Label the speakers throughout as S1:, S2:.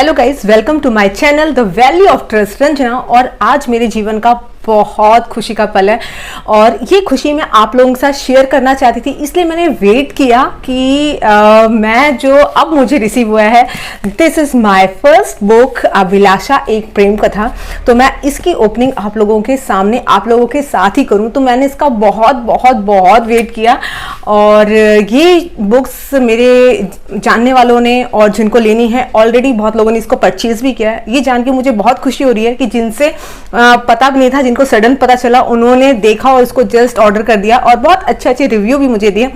S1: Hello guys, welcome to my channel the value of trust Ranjana. और आज मेरे जीवन का बहुत खुशी का पल है और ये खुशी मैं आप लोगों के साथ शेयर करना चाहती थी, इसलिए मैंने वेट किया कि मैं जो अब मुझे रिसीव हुआ है, this is my first book Abhilasha Ek Prem कथा। तो मैं इसकी ओपनिंग आप लोगों के सामने आप लोगों के साथ ही करूं, तो मैंने इसका बहुत बहुत बहुत वेट किया। और ये बुक्स मेरे जानने वालों ने और जिनको लेनी है ऑलरेडी बहुत लोगों ने इसको परचेज भी किया है। ये जान के मुझे बहुत खुशी हो रही है कि जिनसे पता भी नहीं था, जिनको सडन पता चला, उन्होंने देखा और उसको जस्ट ऑर्डर कर दिया और बहुत अच्छे अच्छे रिव्यू भी मुझे दिए।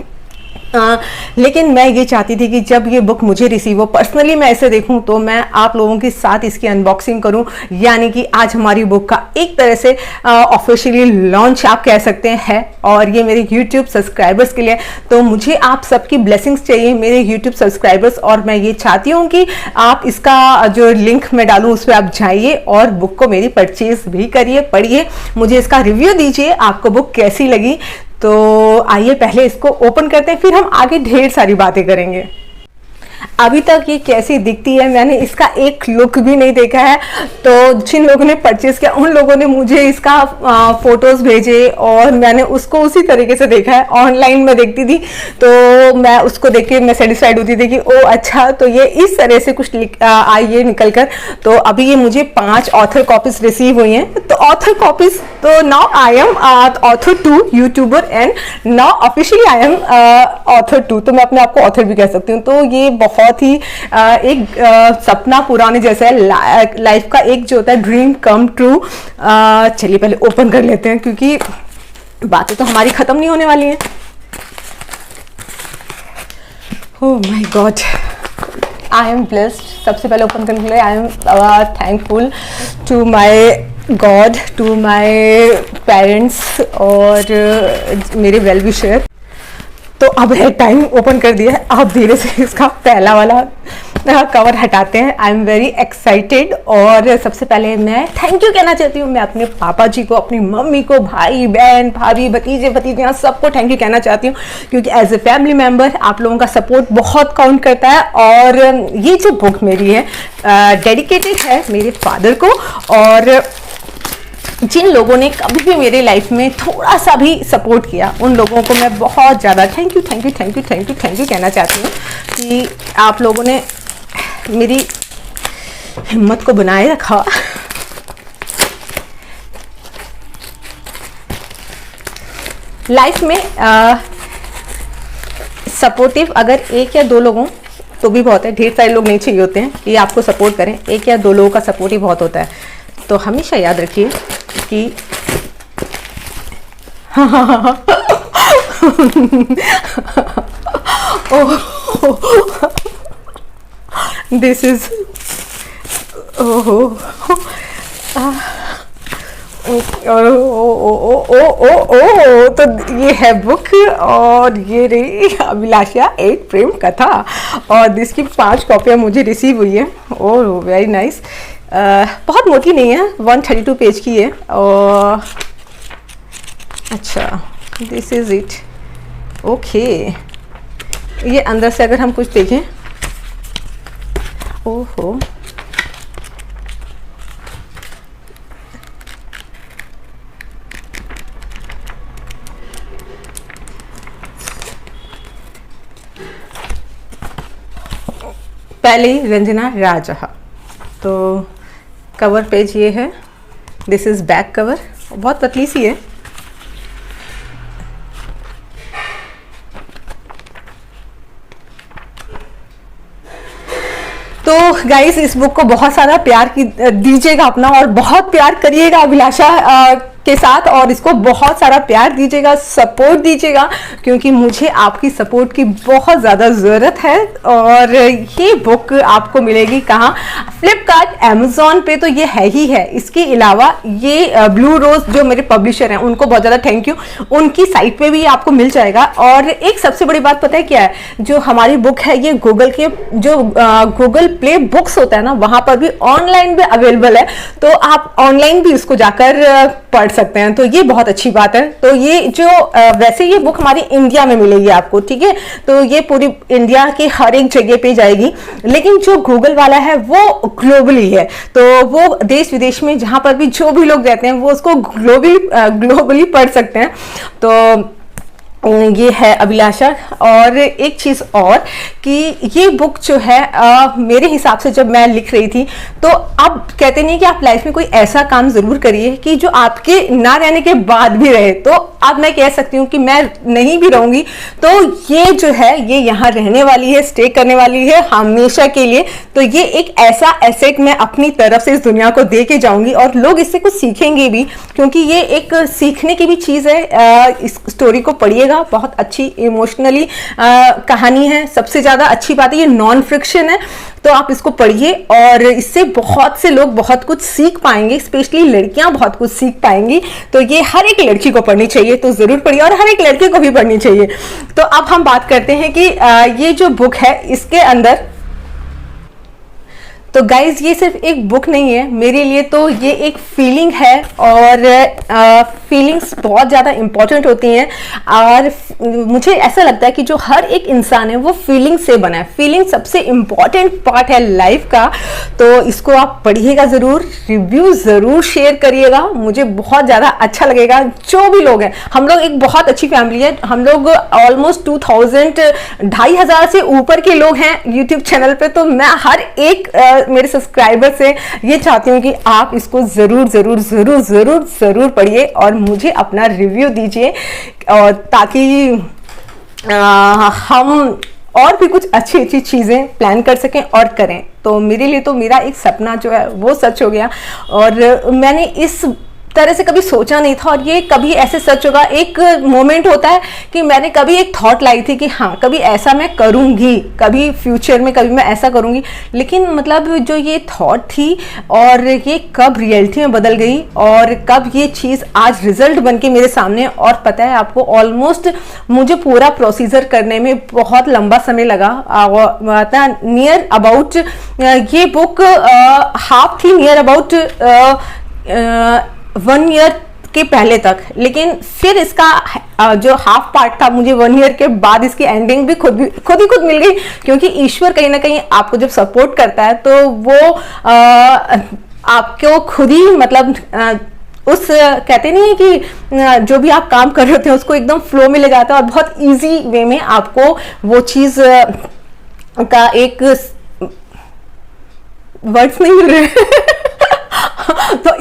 S1: लेकिन मैं ये चाहती थी कि जब ये बुक मुझे रिसीव हो, पर्सनली मैं ऐसे देखूं तो मैं आप लोगों के साथ इसकी अनबॉक्सिंग करूं। यानी कि आज हमारी बुक का एक तरह से ऑफिशियली लॉन्च आप कह सकते हैं। और ये मेरे YouTube सब्सक्राइबर्स के लिए, तो मुझे आप सबकी ब्लेसिंग्स चाहिए मेरे YouTube सब्सक्राइबर्स। और मैं ये चाहती हूँ कि आप इसका जो लिंक मैं डालूँ उस पर आप जाइए और बुक को मेरी परचेज भी करिए, पढ़िए, मुझे इसका रिव्यू दीजिए आपको बुक कैसी लगी। तो आइए पहले इसको ओपन करते हैं, फिर हम आगे ढेर सारी बातें करेंगे। अभी तक ये कैसी दिखती है मैंने इसका एक लुक भी नहीं देखा है, तो जिन लोगों ने परचेज किया उन लोगों ने मुझे इसका फोटोज भेजे और मैंने उसको उसी तरीके से देखा है। ऑनलाइन में देखती थी तो मैं उसको देख के मैं सेटिस्फाइड होती थी कि ओ अच्छा, तो ये इस तरह से कुछ आई है निकल कर। तो अभी ये मुझे 5 ऑथर कॉपीज रिसीव हुई हैं। तो ऑथर कॉपीज, तो now I am author 2 YouTuber and now officially I am author 2। तो मैं अपने आप को ऑथर भी कह सकती हूँ। तो ये बहुत ही एक सपना पुराने जैसा है, लाइफ का एक जो होता है ड्रीम कम ट्रू। चलिए पहले ओपन कर लेते हैं क्योंकि बातें तो हमारी खत्म नहीं होने वाली हैं। Oh my god, I am blessed. सबसे पहले ओपन करने के लिए I am thankful to my god, to my parents और मेरे वेल विशर। तो अब है टाइम, ओपन कर दिया है। अब धीरे से इसका पहला वाला कवर हटाते हैं। I am very excited. और सबसे पहले मैं थैंक यू कहना चाहती हूँ। मैं अपने पापा जी को, अपनी मम्मी को, भाई बहन भाभी भतीजे भतीजियाँ सबको थैंक यू कहना चाहती हूँ, क्योंकि एज ए फैमिली मेम्बर आप लोगों का सपोर्ट बहुत काउंट करता है। और ये जो बुक मेरी है डेडिकेटेड है मेरे फादर को, और जिन लोगों ने कभी भी मेरे लाइफ में थोड़ा सा भी सपोर्ट किया उन लोगों को मैं बहुत ज़्यादा thank you thank you thank you thank you thank you कहना चाहती हूँ कि आप लोगों ने मेरी हिम्मत को बनाए रखा। लाइफ में सपोर्टिव अगर एक या दो लोगों तो भी बहुत है, ढेर सारे लोग नहीं चाहिए होते हैं कि आपको सपोर्ट करें। एक या दो लोगों का सपोर्ट ही बहुत होता है। तो हमेशा याद रखिए कि दिस इज तो ये है बुक और ये रही अभिलाषा एक प्रेम कथा। और इसकी 5 कॉपियाँ मुझे रिसीव हुई है। Oh very nice. बहुत मोटी नहीं है, 132 पेज की है। और अच्छा, दिस इज इट। ओके, ये अंदर से अगर हम कुछ देखें, ओहो, पहले रंजना राजहा। तो कवर पेज ये है, दिस इज बैक कवर, बहुत पतली सी है। तो गाइस इस बुक को बहुत सारा प्यार दीजिएगा अपना, और बहुत प्यार करिएगा अभिलाषा के साथ, और इसको बहुत सारा प्यार दीजिएगा, सपोर्ट दीजिएगा, क्योंकि मुझे आपकी सपोर्ट की बहुत ज़्यादा ज़रूरत है। और ये बुक आपको मिलेगी कहाँ? फ्लिपकार्ट, अमेजोन पे तो ये है ही है। इसके अलावा ये ब्लू रोज जो मेरे पब्लिशर हैं उनको बहुत ज़्यादा थैंक यू, उनकी साइट पे भी आपको मिल जाएगा। और एक सबसे बड़ी बात पता है क्या है, जो हमारी बुक है ये गूगल के जो गूगल प्ले बुक्स होता है ना, वहाँ पर भी ऑनलाइन भी अवेलेबल है। तो आप ऑनलाइन भी इसको जाकर पढ़ सकते हैं, तो ये बहुत अच्छी बात है। तो ये जो वैसे ये बुक हमारी इंडिया में मिलेगी आपको, ठीक है, तो ये पूरी इंडिया के हर एक जगह पे जाएगी, लेकिन जो गूगल वाला है वो ग्लोबली है, तो वो देश विदेश में जहां पर भी जो भी लोग रहते हैं वो उसको ग्लोबली पढ़ सकते हैं। तो ये है अभिलाषा। और एक चीज़ और कि ये बुक जो है मेरे हिसाब से जब मैं लिख रही थी, तो अब कहते नहीं कि आप लाइफ में कोई ऐसा काम ज़रूर करिए कि जो आपके ना रहने के बाद भी रहे। तो अब मैं कह सकती हूँ कि मैं नहीं भी रहूँगी तो ये जो है ये यहाँ रहने वाली है, स्टे करने वाली है हमेशा के लिए। तो ये एक ऐसा एसेट मैं अपनी तरफ से इस दुनिया को दे के जाऊँगी, और लोग इससे कुछ सीखेंगे भी, क्योंकि ये एक सीखने की भी चीज़ है। इस स्टोरी को पढ़िएगा, बहुत अच्छी इमोशनली कहानी है। सबसे ज्यादा अच्छी बात है ये नॉन फिक्शन है, तो आप इसको पढ़िए और इससे बहुत से लोग बहुत कुछ सीख पाएंगे, स्पेशली लड़कियां बहुत कुछ सीख पाएंगी। तो ये हर एक लड़की को पढ़नी चाहिए, तो जरूर पढ़िए, और हर एक लड़के को भी पढ़नी चाहिए। तो अब हम बात करते हैं कि ये जो बुक है इसके अंदर, तो गाइज ये सिर्फ एक बुक नहीं है मेरे लिए, तो ये एक फीलिंग है, और फीलिंग्स बहुत ज़्यादा इंपॉर्टेंट होती हैं। और मुझे ऐसा लगता है कि जो हर एक इंसान है वो फीलिंग से बना है। फीलिंग सबसे इम्पॉर्टेंट पार्ट है लाइफ का। तो इसको आप पढ़िएगा ज़रूर, रिव्यू ज़रूर शेयर करिएगा, मुझे बहुत ज़्यादा अच्छा लगेगा। जो भी लोग हैं, हम लोग एक बहुत अच्छी फैमिली है, हम लोग ऑलमोस्ट 2,000 से ऊपर के लोग हैं यूट्यूब चैनल पे। तो मैं हर एक मेरे सब्सक्राइबर से ये चाहती हूँ कि आप इसको जरूर जरूर जरूर जरूर जरूर पढ़िए और मुझे अपना रिव्यू दीजिए, और ताकि हम और भी कुछ अच्छी अच्छी चीज़ें प्लान कर सकें और करें। तो मेरे लिए तो मेरा एक सपना जो है वो सच हो गया, और मैंने इस तरह से कभी सोचा नहीं था, और ये कभी ऐसे सच होगा। एक मोमेंट होता है कि मैंने कभी एक थॉट लाई थी कि हाँ कभी ऐसा मैं करूँगी, कभी फ्यूचर में कभी मैं ऐसा करूँगी, लेकिन मतलब जो ये थॉट थी और ये कब रियलिटी में बदल गई, और कब ये चीज़ आज रिजल्ट बन के मेरे सामने। और पता है आपको, ऑलमोस्ट मुझे पूरा प्रोसीजर करने में बहुत लंबा समय लगा। नियर अबाउट ये बुक हाफ थी, नियर अबाउट 1 ईयर के पहले तक, लेकिन फिर इसका जो हाफ पार्ट था मुझे 1 ईयर के बाद इसकी एंडिंग भी खुद मिल गई, क्योंकि ईश्वर कहीं ना कहीं आपको जब सपोर्ट करता है तो वो आपको खुद ही मतलब उस कहते नहीं है कि जो भी आप काम कर रहे होते हैं उसको एकदम फ्लो में ले जाता है, और बहुत इजी वे में आपको वो चीज़ का एक वर्ड्स नहीं मिल रहे तो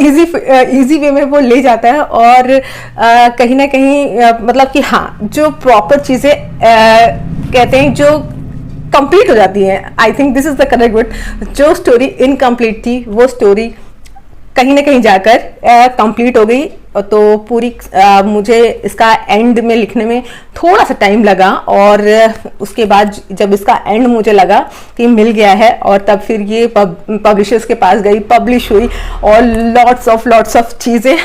S1: इजी वे में वो ले जाता है, और कहीं ना कहीं मतलब कि हाँ जो प्रॉपर चीज़ें कहते हैं जो कंप्लीट हो जाती हैं। I think this is the correct word. जो स्टोरी इनकम्प्लीट थी वो स्टोरी कहीं ना कहीं जाकर कंप्लीट हो गई। तो पूरी मुझे इसका एंड में लिखने में थोड़ा सा टाइम लगा, और उसके बाद जब इसका एंड मुझे लगा कि मिल गया है, और तब फिर ये पब्लिशर्स के पास गई, पब्लिश हुई, और लॉट्स ऑफ चीज़ें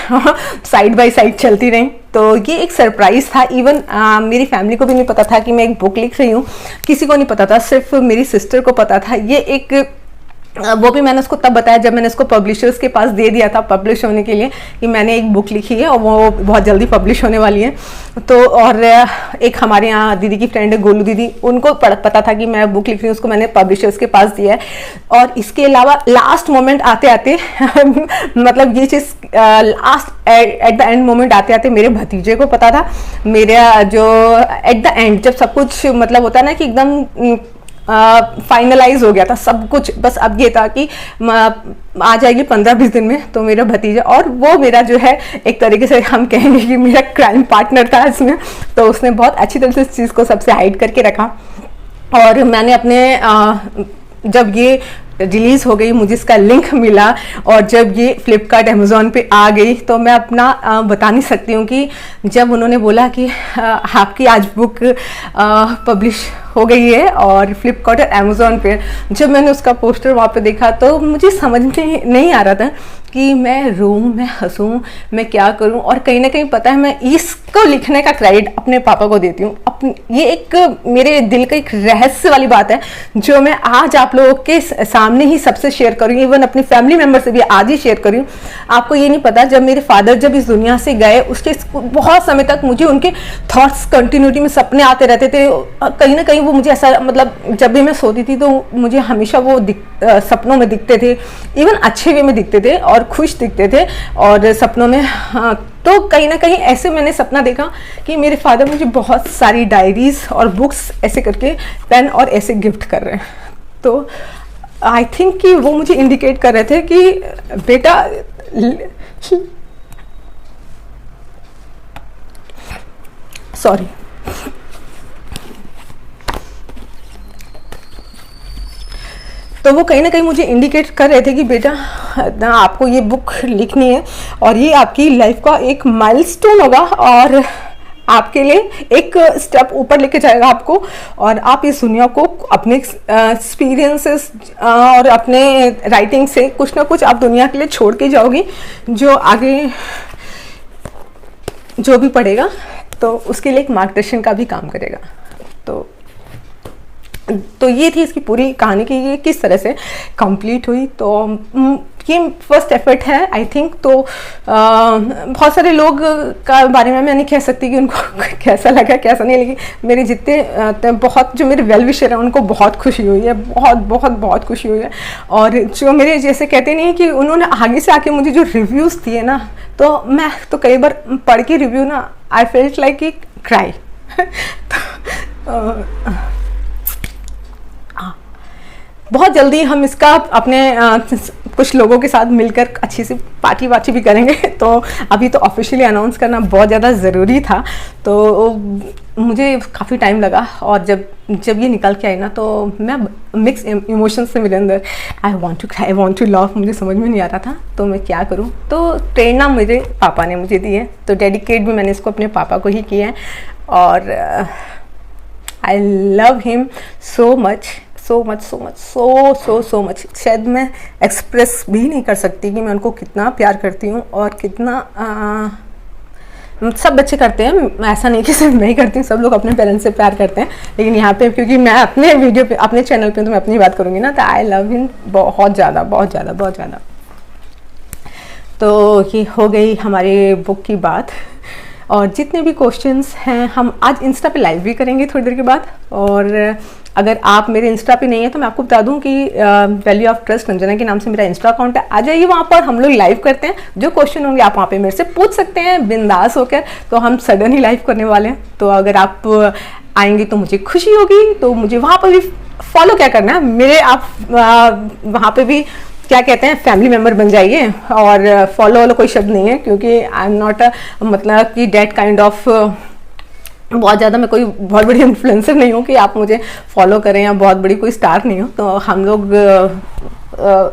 S1: साइड बाय साइड चलती रहीं। तो ये एक सरप्राइज था। इवन मेरी फैमिली को भी नहीं पता था कि मैं एक बुक लिख रही हूँ, किसी को नहीं पता था, सिर्फ मेरी सिस्टर को पता था। ये एक वो भी मैंने उसको तब बताया जब मैंने उसको पब्लिशर्स के पास दे दिया था पब्लिश होने के लिए, कि मैंने एक बुक लिखी है और वो बहुत जल्दी पब्लिश होने वाली है। तो और एक हमारे यहाँ दीदी की फ्रेंड है गोलू दीदी, उनको पता था कि मैं बुक लिख रही हूँ, उसको मैंने पब्लिशर्स के पास दिया है। और इसके अलावा लास्ट मोमेंट आते आते मतलब ये चीज़ last at the end moment आते आते मेरे भतीजे को पता था। मेरा जो एट द एंड जब सब कुछ मतलब होता है ना कि एकदम फाइनलाइज हो गया था सब कुछ, बस अब ये था कि आ जाएगी 15-20 दिन में। तो मेरा भतीजा, और वो मेरा जो है एक तरीके से हम कहेंगे कि मेरा क्राइम पार्टनर था इसमें, तो उसने बहुत अच्छी तरह से इस चीज़ को सबसे हाइड करके रखा। और मैंने अपने जब ये रिलीज़ हो गई, मुझे इसका लिंक मिला, और जब ये फ्लिपकार्ट अमेज़ॉन पे आ गई, तो मैं अपना बता नहीं सकती हूँ कि जब उन्होंने बोला कि आपकी आज बुक पब्लिश हो गई है। और फ्लिपकार्ट और अमेज़ॉन पे जब मैंने उसका पोस्टर वहाँ पे देखा तो मुझे समझ में नहीं आ रहा था कि मैं रोऊं, मैं हंसूं, मैं क्या करूं। और कहीं ना कहीं पता है मैं इसको लिखने का क्रेडिट अपने पापा को देती हूँ। ये एक मेरे दिल का एक रहस्य वाली बात है जो मैं आज आप लोगों के सामने ही सबसे शेयर करूँगी, इवन अपनी फैमिली मेम्बर से भी आज ही शेयर करूँ। आपको ये नहीं पता, जब मेरे फादर जब इस दुनिया से गए उसके बहुत समय तक मुझे उनके थॉट्स कंटिन्यूटी में सपने आते रहते थे। कहीं ना कहीं वो मुझे ऐसा, मतलब जब भी मैं सोती थी तो मुझे हमेशा वो सपनों में दिखते थे, इवन अच्छे वे में दिखते थे और खुश दिखते थे और सपनों में। हाँ, तो कहीं ना कहीं ऐसे मैंने सपना देखा कि मेरे फादर मुझे बहुत सारी डायरीज और बुक्स ऐसे करके पेन और ऐसे गिफ्ट कर रहे हैं। तो आई थिंक कि वो मुझे इंडिकेट कर रहे थे कि बेटा सॉरी, तो वो कहीं ना कहीं मुझे इंडिकेट कर रहे थे कि बेटा आपको ये बुक लिखनी है और ये आपकी लाइफ का एक माइलस्टोन होगा और आपके लिए एक स्टेप ऊपर लेके जाएगा आपको, और आप इस दुनिया को अपने एक्सपीरियंसेस और अपने राइटिंग से कुछ ना कुछ आप दुनिया के लिए छोड़ के जाओगी, जो आगे जो भी पढ़ेगा तो उसके लिए एक मार्गदर्शन का भी काम करेगा। तो ये थी इसकी पूरी कहानी कि ये किस तरह से कंप्लीट हुई। तो ये फर्स्ट एफर्ट है आई थिंक। तो बहुत सारे लोग का बारे में मैं नहीं कह सकती कि उनको कैसा लगा कैसा नहीं, लेकिन मेरे जितने बहुत जो मेरे वेल विशर हैं उनको बहुत खुशी हुई है, बहुत बहुत बहुत खुशी हुई है। और जो मेरे जैसे कहते नहीं कि उन्होंने आगे से आके मुझे जो रिव्यूज़ दिए ना, तो मैं तो कई बार पढ़ के रिव्यू ना आई फेल्ट लाइक कि क्राई। बहुत जल्दी हम इसका अपने कुछ लोगों के साथ मिलकर अच्छी सी पार्टी वार्टी भी करेंगे। तो अभी तो ऑफिशियली अनाउंस करना बहुत ज़्यादा ज़रूरी था, तो मुझे काफ़ी टाइम लगा। और जब ये निकल के आई ना तो मैं मिक्स इमोशंस से मेरे अंदर, I want to cry, I want to love, मुझे समझ में नहीं आ रहा था तो मैं क्या करूँ। तो प्रेरणा मेरे पापा ने मुझे दी है, तो डेडिकेट भी मैंने इसको अपने पापा को ही किया है। और I love him so much, so much, so much, so much. शायद मैं एक्सप्रेस भी नहीं कर सकती कि मैं उनको कितना प्यार करती हूँ और कितना सब बच्चे करते हैं, ऐसा नहीं कि सिर्फ मैं ही करती हूँ, सब लोग अपने पेरेंट्स से प्यार करते हैं। लेकिन यहाँ पे क्योंकि मैं अपने वीडियो पे, अपने चैनल पे तो मैं अपनी बात करूँगी ना, तो आई लव हिम बहुत ज़्यादा, बहुत ज़्यादा, बहुत ज़्यादा। तो ये हो गई हमारी बुक की बात। और जितने भी क्वेश्चंस हैं हम आज इंस्टा पे लाइव भी करेंगे थोड़ी देर के बाद। और अगर आप मेरे इंस्टा पे नहीं है तो मैं आपको बता दूं कि वैल्यू ऑफ ट्रस्ट रंजना के नाम से मेरा इंस्टा अकाउंट है, आ जाइए वहाँ पर, हम लोग लाइव करते हैं। जो क्वेश्चन होंगे आप वहाँ पे मेरे से पूछ सकते हैं बिंदास होकर। तो हम सडन ही लाइव करने वाले हैं, तो अगर आप आएंगे तो मुझे खुशी होगी। तो मुझे वहाँ पर भी फॉलो क्या करना है मेरे, आप वहाँ पर भी क्या कहते हैं फैमिली मेम्बर बन जाइए। और फॉलो वाला कोई शब्द नहीं है क्योंकि आई एम नॉट मतलब कि डेट काइंड ऑफ बहुत ज़्यादा मैं कोई बहुत बड़ी इन्फ्लुएंसर नहीं हूँ कि आप मुझे फॉलो करें, या बहुत बड़ी कोई स्टार नहीं हूँ। तो हम लोग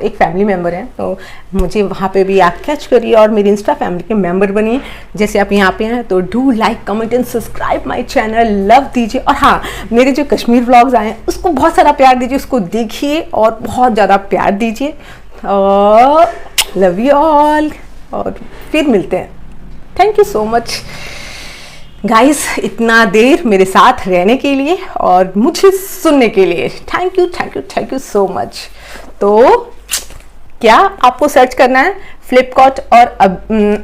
S1: एक फैमिली मेम्बर हैं, तो मुझे वहाँ पे भी आप कैच करिए और मेरी इंस्टा फैमिली के मेंबर बनिए। जैसे आप यहाँ पे हैं तो do like, comment and subscribe my channel, love दीजिए। और हाँ, मेरे जो कश्मीर व्लॉग्स आए हैं उसको बहुत सारा प्यार दीजिए, उसको देखिए और बहुत ज़्यादा प्यार दीजिए। और लव यू ऑल, और फिर मिलते हैं। Thank you so much guys, इतना देर मेरे साथ रहने के लिए और मुझे सुनने के लिए। Thank you, thank you, thank you so much. तो क्या आपको सर्च करना है फ्लिपकार्ट और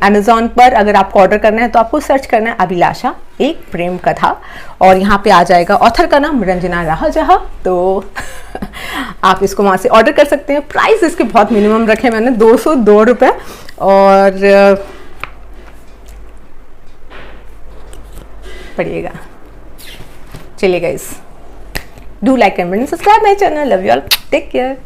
S1: अमेज़ॉन पर, अगर आपको ऑर्डर करना है तो आपको सर्च करना है अभिलाषा एक प्रेम कथा, और यहाँ पे आ जाएगा ऑथर का नाम रंजना राहजहाँ। तो आप इसको वहाँ से ऑर्डर कर सकते हैं। प्राइस इसके बहुत मिनिमम रखे मैंने, 202 रुपये। और पढ़िएगा। चलिए guys, do like, comment, subscribe my channel. Love you all, take care.